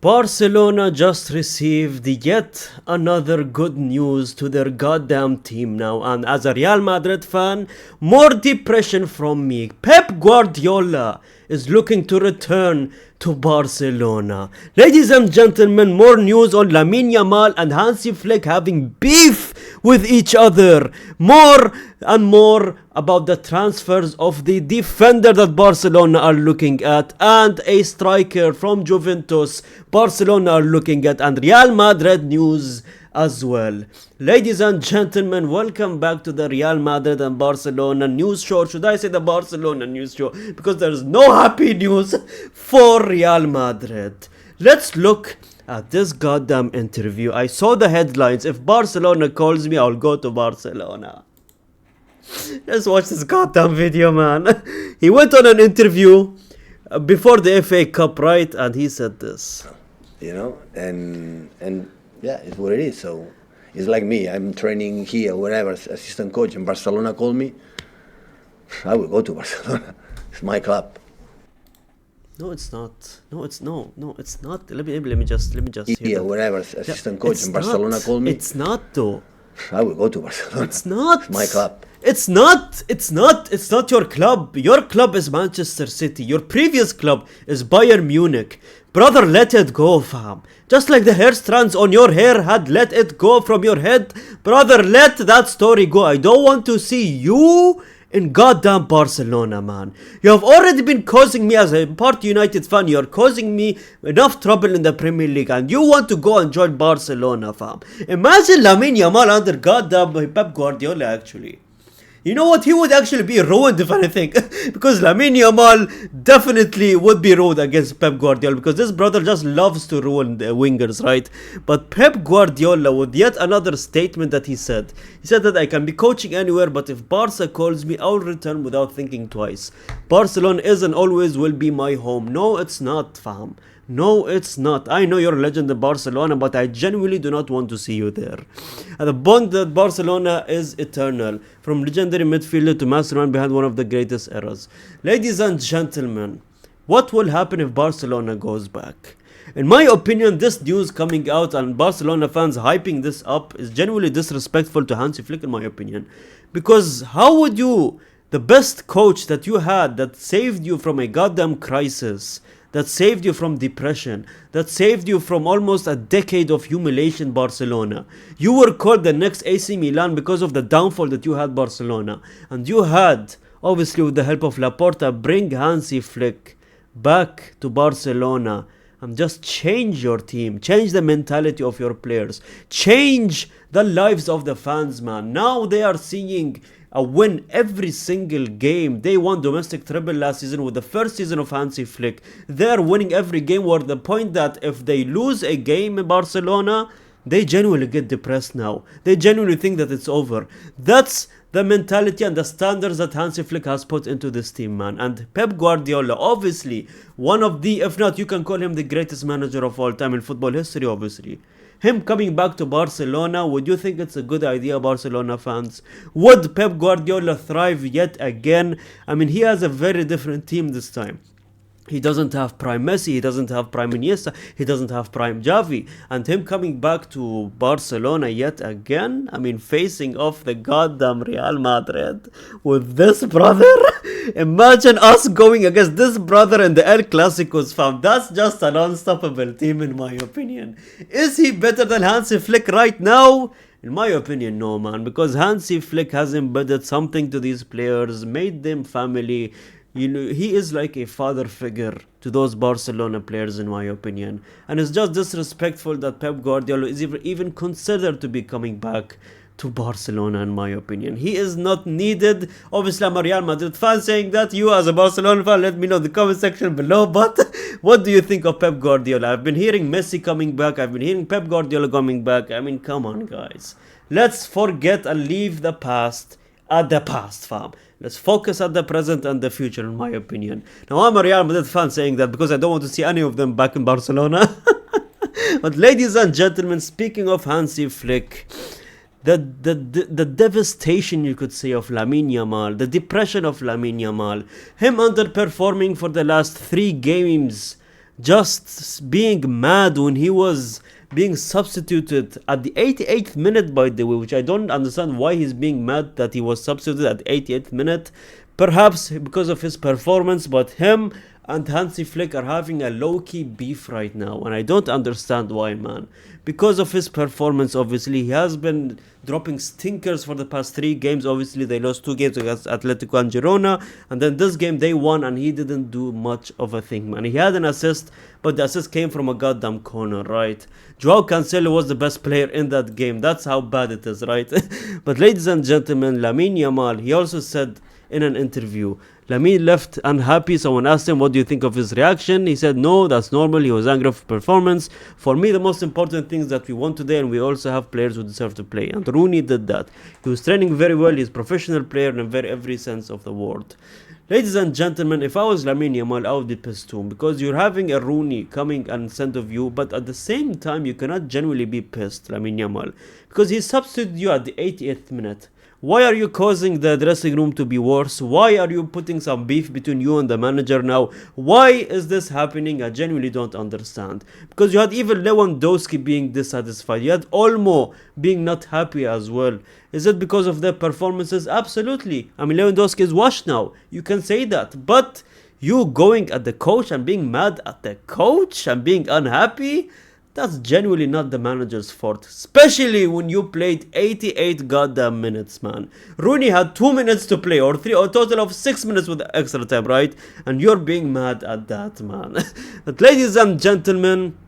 Barcelona just received yet another good news to their goddamn team now, and as a Real Madrid fan, more depression from me. Pep Guardiola is looking to return to Barcelona. Ladies and gentlemen, more news on Lamine Yamal and Hansi Flick having beef with each other. More and more about the transfers of the defender that Barcelona are looking at and a striker from Juventus Barcelona are looking at, and Real Madrid news as well. Ladies and gentlemen, welcome back to the Real Madrid and Barcelona news show. Should I say the Barcelona news show? Because there is no happy news for Real Madrid. Let's look at this goddamn interview. I saw the headlines. If Barcelona calls me, I'll go to Barcelona. Let's watch this goddamn video, man. He went on an interview before the FA Cup, right? And he said this. And yeah, it's what it is. So it's like me. I'm training here, wherever, assistant coach, and Barcelona call me. I will go to Barcelona. It's my club. No, it's not. No, it's no, it's not. Let me just Here, wherever, assistant coach, and Barcelona call me. It's not though. I will go to Barcelona. It's not. It's my club. It's not your club. Your club is Manchester City. Your previous club is Bayern Munich. Brother, let it go, fam. Just like the hair strands on your hair had let it go from your head. Brother, let that story go. I don't want to see you in goddamn Barcelona, man. You have already been causing me, as a part United fan, you're causing me enough trouble in the Premier League, and you want to go and join Barcelona, fam. Imagine Lamine Yamal under goddamn Pep Guardiola, actually. You know what? He would actually be ruined, if anything. Because Lamine Yamal definitely would be ruined against Pep Guardiola. Because this brother just loves to ruin the wingers, right? But Pep Guardiola, with yet another statement that he said that I can be coaching anywhere, but if Barca calls me, I'll return without thinking twice. Barcelona is and always will be my home. No, it's not, fam. No, it's not. I know you're a legend in Barcelona, but I genuinely do not want to see you there. And the bond that Barcelona is eternal, from legendary midfielder to mastermind behind one of the greatest eras. Ladies and gentlemen, what will happen if Barcelona goes back? In my opinion, this news coming out and Barcelona fans hyping this up is genuinely disrespectful to Hansi Flick, in my opinion. Because how would you, the best coach that you had that saved you from a goddamn crisis, that saved you from depression, that saved you from almost a decade of humiliation, Barcelona. You were called the next AC Milan because of the downfall that you had, Barcelona. And you had, obviously with the help of Laporta, bring Hansi Flick back to Barcelona and just change your team, change the mentality of your players, change the lives of the fans, man. Now they are seeing a win every single game. They won domestic treble last season with the first season of Hansi Flick. They're winning every game, where the point that if they lose a game in Barcelona, they genuinely get depressed now. They genuinely think that it's over. That's the mentality and the standards that Hansi Flick has put into this team, man. And Pep Guardiola, obviously one of the, if not, you can call him the greatest manager of all time in football history, obviously. Him coming back to Barcelona, would you think it's a good idea, Barcelona fans? Would Pep Guardiola thrive yet again? I mean, he has a very different team this time. He doesn't have prime Messi, he doesn't have prime Iniesta, he doesn't have prime Xavi. And him coming back to Barcelona yet again, I mean, facing off the goddamn Real Madrid with this brother. Imagine us going against this brother in the El Clasicos, fam. That's just an unstoppable team, in my opinion. Is he better than Hansi Flick right now? In my opinion, no, man. Because Hansi Flick has embedded something to these players, made them family. You know, he is like a father figure to those Barcelona players, in my opinion. And it's just disrespectful that Pep Guardiola is even considered to be coming back to Barcelona, in my opinion. He is not needed. Obviously, I'm a Real Madrid fan saying that. You as a Barcelona fan, let me know in the comment section below. But what do you think of Pep Guardiola? I've been hearing Messi coming back. I've been hearing Pep Guardiola coming back. I mean, come on, guys. Let's forget and leave the past at the past, fam. Let's focus at the present and the future, in my opinion. Now, I'm a Real Madrid fan saying that because I don't want to see any of them back in Barcelona. But ladies and gentlemen, speaking of Hansi Flick, the devastation, you could say, of Lamine Yamal, the depression of Lamine Yamal, him underperforming for the last 3 games, just being mad when he was being substituted at the 88th minute, by the way, which I don't understand why he's being mad that he was substituted at the 88th minute. Perhaps because of his performance, but him and Hansi Flick are having a low-key beef right now, and I don't understand why, man. Because of his performance, obviously, he has been dropping stinkers for the past 3 games. Obviously, they lost 2 games against Atletico and Girona, and then this game they won, and he didn't do much of a thing, man. He had an assist, but the assist came from a goddamn corner, right? Joao Cancelo was the best player in that game. That's how bad it is, right? But ladies and gentlemen, Lamine Yamal, he also said in an interview, Lamine left unhappy. Someone asked him, what do you think of his reaction? He said, no, that's normal. He was angry for performance. For me, the most important thing is that we won today, and we also have players who deserve to play. And Rooney did that. He was training very well. He's a professional player in every sense of the word. Ladies and gentlemen, if I was Lamine Yamal, I would be pissed too, because you're having a Rooney coming in front of you, but at the same time, you cannot genuinely be pissed, Lamine Yamal, because he substituted you at the 88th minute. Why are you causing the dressing room to be worse? Why are you putting some beef between you and the manager now? Why is this happening? I genuinely don't understand. Because you had even Lewandowski being dissatisfied. You had Olmo being not happy as well. Is it because of their performances? Absolutely. I mean, Lewandowski is washed now. You can say that. But you going at the coach and being mad at the coach and being unhappy? That's genuinely not the manager's fault, especially when you played 88 goddamn minutes, man. Rooney had 2 minutes to play, or 3, or a total of 6 minutes with extra time, right? And you're being mad at that, man. But ladies and gentlemen,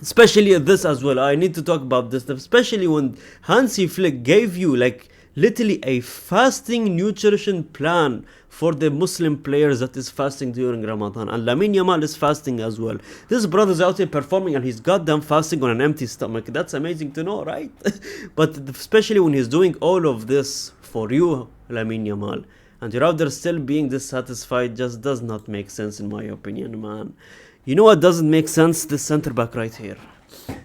especially this as well, I need to talk about this, especially when Hansi Flick gave you like literally a fasting nutrition plan for the Muslim players that is fasting during Ramadan, and Lamine Yamal is fasting as well. This brother's out here performing and he's goddamn fasting on an empty stomach. That's amazing to know, right? But especially when he's doing all of this for you, Lamine Yamal, and you're out there still being dissatisfied, just does not make sense in my opinion, man. You know what doesn't make sense? This center back right here.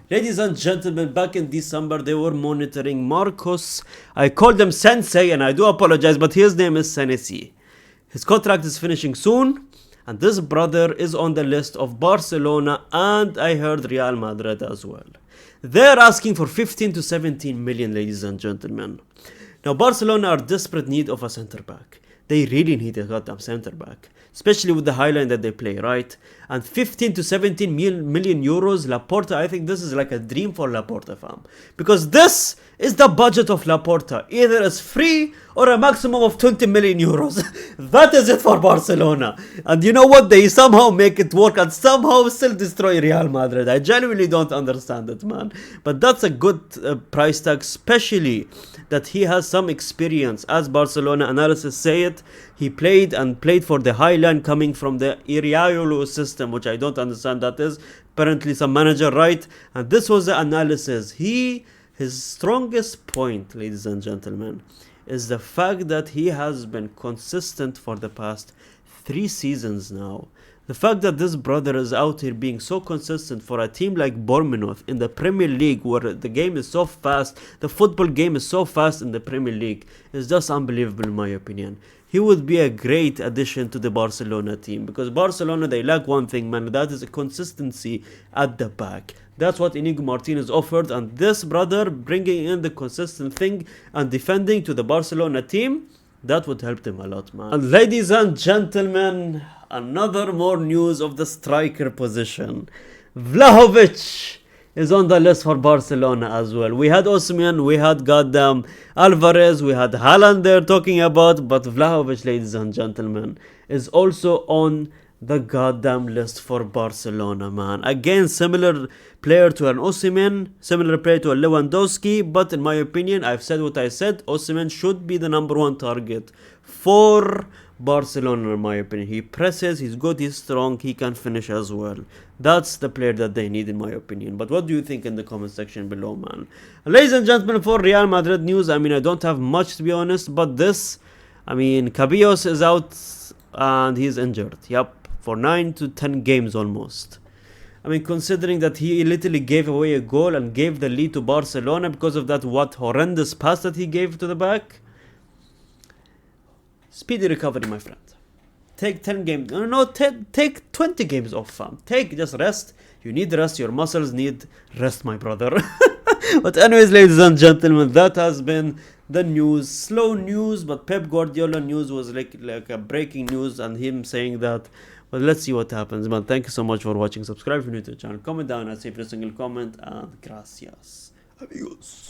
Ladies and gentlemen, back in December, they were monitoring Marcos. I called him Sensei, and I do apologize, but his name is Senesi. His contract is finishing soon, and this brother is on the list of Barcelona, and I heard Real Madrid as well. They're asking for 15 to 17 million, ladies and gentlemen. Now, Barcelona are desperate need of a center back. They really need a goddamn center back, especially with the high line that they play, right? And 15 to 17 million euros, Laporta, I think this is like a dream for Laporta, fam. Because this is the budget of Laporta. Either it's free or a maximum of 20 million euros. That is it for Barcelona. And you know what? They somehow make it work and somehow still destroy Real Madrid. I genuinely don't understand it, man. But that's a good price tag, especially that he has some experience. As Barcelona analysis say it, he played for the high line coming from the Iriolo system, which I don't understand that is. Apparently some manager, right? And this was the analysis. His strongest point, ladies and gentlemen, is the fact that he has been consistent for the past 3 seasons now. The fact that this brother is out here being so consistent for a team like Bournemouth in the Premier League, where the game is so fast, the football game is so fast in the Premier League, is just unbelievable in my opinion. He would be a great addition to the Barcelona team, because Barcelona, they lack one thing, man, that is a consistency at the back. That's what Inigo Martinez offered, and this brother bringing in the consistent thing and defending to the Barcelona team, that would help them a lot, man. And ladies and gentlemen, another more news of the striker position. Vlahovic is on the list for Barcelona as well. We had Osimhen, we had goddamn Alvarez, we had Haaland there talking about, but Vlahovic, ladies and gentlemen, is also on the goddamn list for Barcelona, man. Again, similar player to an Osimhen, similar player to a Lewandowski, but in my opinion, I've said what I said, Osimhen should be the number 1 target for Barcelona in my opinion. He presses, he's good, he's strong, he can finish as well. That's the player that they need in my opinion. But what do you think in the comment section below, man? And ladies and gentlemen, for Real Madrid news, I mean, I don't have much to be honest, but this, I mean, Cabillos is out and he's injured. Yep. For 9 to 10 games almost. I mean, considering that he literally gave away a goal and gave the lead to Barcelona because of that horrendous pass that he gave to the back. Speedy recovery, my friend. take 10 games. No, take 20 games off, fam. Take just rest. You need rest. Your muscles need rest, my brother. But anyways, ladies and gentlemen, that has been the news. Slow news, but Pep Guardiola news was like a breaking news, and him saying that. But let's see what happens, man. Thank you so much for watching. Subscribe if you're new to the channel. Comment down. I see every single comment, and gracias, amigos.